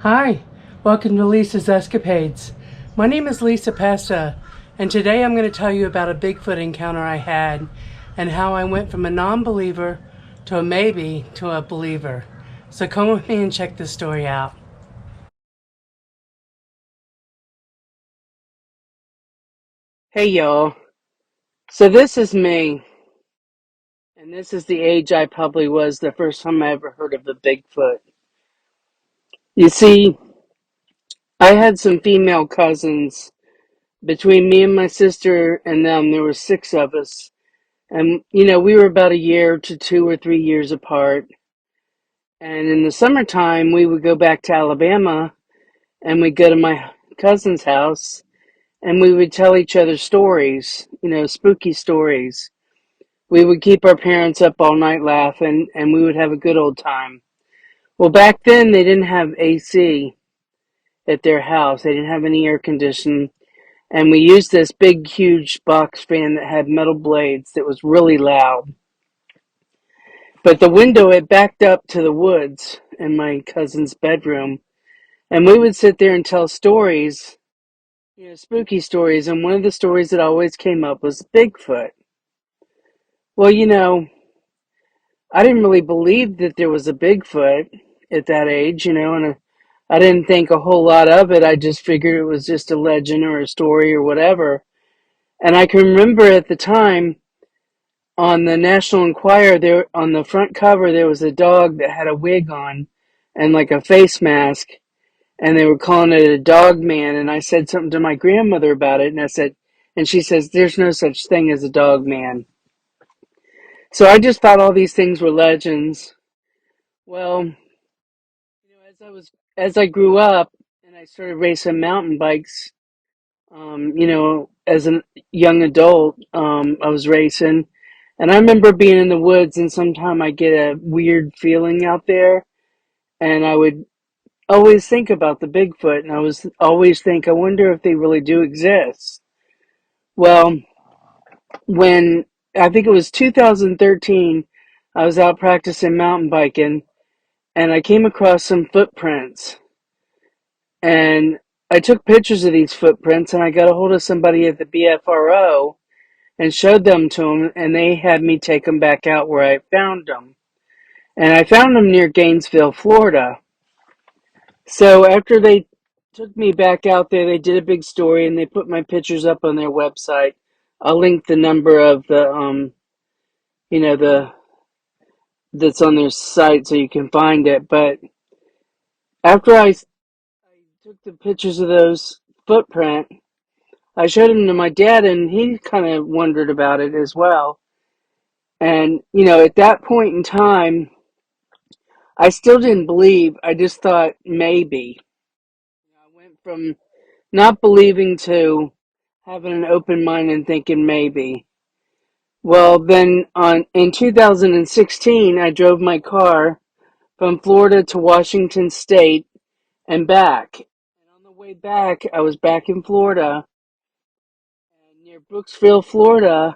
Hi, welcome to Lisa's Escapades. My name is Lisa Pesta, and today I'm going to tell you about a Bigfoot encounter I had and how I went from a non-believer to a maybe to a believer. So come with me and check this story out. Hey y'all, so this is me, and this is the age I probably was the first time I ever heard of a Bigfoot. You see, I had some female cousins. Between me and my sister and them, there were six of us. And, we were about a year to 2 or 3 years apart. And in the summertime, we would go back to Alabama and we'd go to my cousin's house and we would tell each other stories, spooky stories. We would keep our parents up all night laughing and we would have a good old time. Well, back then, they didn't have AC at their house, they didn't have any air conditioning. And we used this big, huge box fan that had metal blades that was really loud. But the window, it backed up to the woods in my cousin's bedroom. And we would sit there and tell stories, spooky stories. And one of the stories that always came up was Bigfoot. Well, I didn't really believe that there was a Bigfoot at that age, and I didn't think a whole lot of it. I just figured it was just a legend or a story or whatever. And I can remember at the time on the National Enquirer, there on the front cover, there was a dog that had a wig on and like a face mask, and they were calling it a dog man. And I said something to my grandmother about it, and and she says, "There's no such thing as a dog man." So I just thought all these things were legends. Well, as I grew up and I started racing mountain bikes, as a young adult, I was racing. And I remember being in the woods and sometime I get a weird feeling out there. And I would always think about the Bigfoot. And I was always think, I wonder if they really do exist. Well, when I think it was 2013, I was out practicing mountain biking and I came across some footprints. And I took pictures of these footprints and I got a hold of somebody at the BFRO and showed them to them, and they had me take them back out where I found them. And I found them near Gainesville, Florida. So after they took me back out there, they did a big story and they put my pictures up on their website. I'll link the number of the that's on their site so you can find it. But after I took the pictures of those footprint, I showed them to my dad, and he kind of wondered about it as well. And at that point in time, I still didn't believe. I just thought maybe. I went from not believing to having an open mind and thinking maybe. Well, then in 2016, I drove my car from Florida to Washington State and back. And on the way back, I was back in Florida, and near Brooksville, Florida.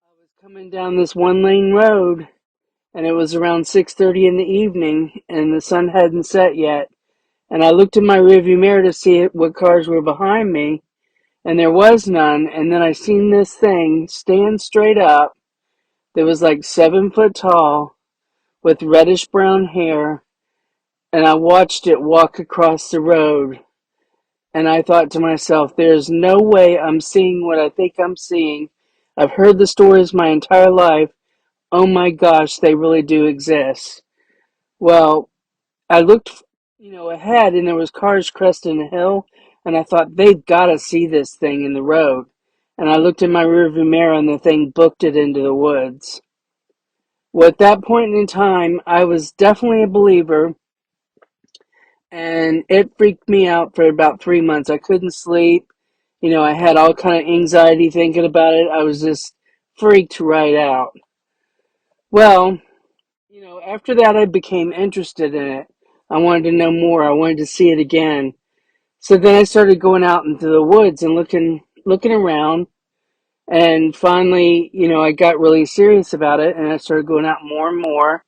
I was coming down this one-lane road, and it was around 6:30 in the evening, and the sun hadn't set yet. And I looked in my rearview mirror to see what cars were behind me, and there was none. And then I seen this thing stand straight up that was like 7 foot tall with reddish brown hair, and I watched it walk across the road. And I thought to myself, there's no way I'm seeing what I think I'm seeing. I've heard the stories my entire life. Oh my gosh, they really do exist. Well, I looked, ahead, and there was cars cresting a hill, and I thought they've got to see this thing in the road. And I looked in my rearview mirror, and the thing booked it into the woods. Well, at that point in time, I was definitely a believer, and it freaked me out for about 3 months. I couldn't sleep. I had all kind of anxiety thinking about it. I was just freaked right out. Well, after that, I became interested in it. I wanted to know more. I wanted to see it again. So then I started going out into the woods and looking around. And finally, I got really serious about it and I started going out more and more.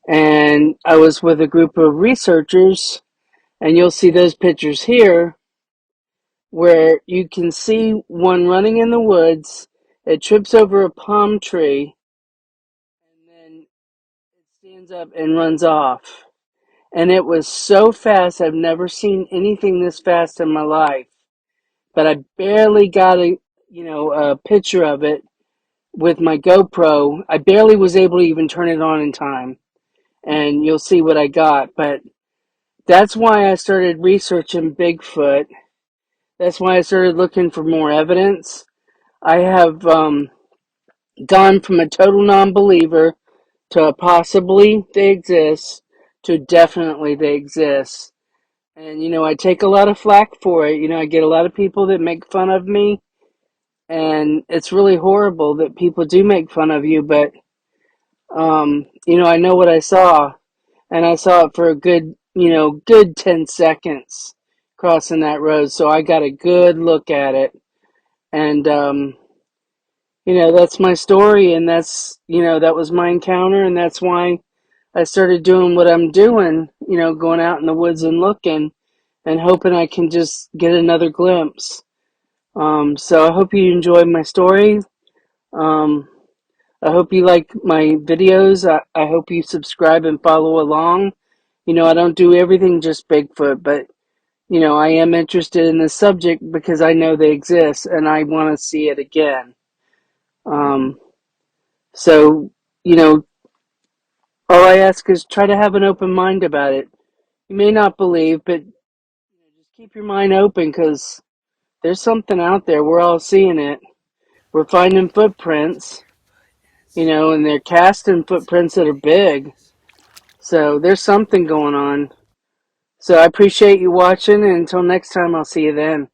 And I was with a group of researchers And you'll see those pictures here where you can see one running in the woods. It trips over a palm tree and then it stands up and runs off. And it was so fast. I've never seen anything this fast in my life. But I barely got a picture of it with my GoPro. I barely was able to even turn it on in time. And you'll see what I got. But that's why I started researching Bigfoot. That's why I started looking for more evidence. I have gone from a total non-believer to a possibly they exist to definitely they exist. And, I take a lot of flack for it. I get a lot of people that make fun of me. And it's really horrible that people do make fun of you. But, I know what I saw. And I saw it for a good 10 seconds crossing that road. So I got a good look at it. And, that's my story. And that was my encounter. And that's why I started doing what I'm doing, going out in the woods and looking and hoping I can just get another glimpse. So I hope you enjoyed my story. Um, I hope you like my videos. I hope you subscribe and follow along. I don't do everything just Bigfoot, but, I am interested in this subject because I know they exist and I want to see it again. Um, so, all I ask is try to have an open mind about it. You may not believe, but just keep your mind open because there's something out there. We're all seeing it. We're finding footprints, and they're casting footprints that are big. So there's something going on. So I appreciate you watching, and until next time, I'll see you then.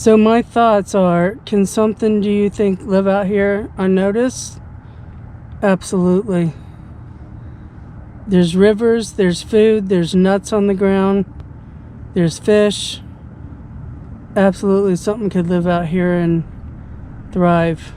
So my thoughts are, can something, do you think, live out here unnoticed? Absolutely. There's rivers, there's food, there's nuts on the ground, there's fish. Absolutely, something could live out here and thrive.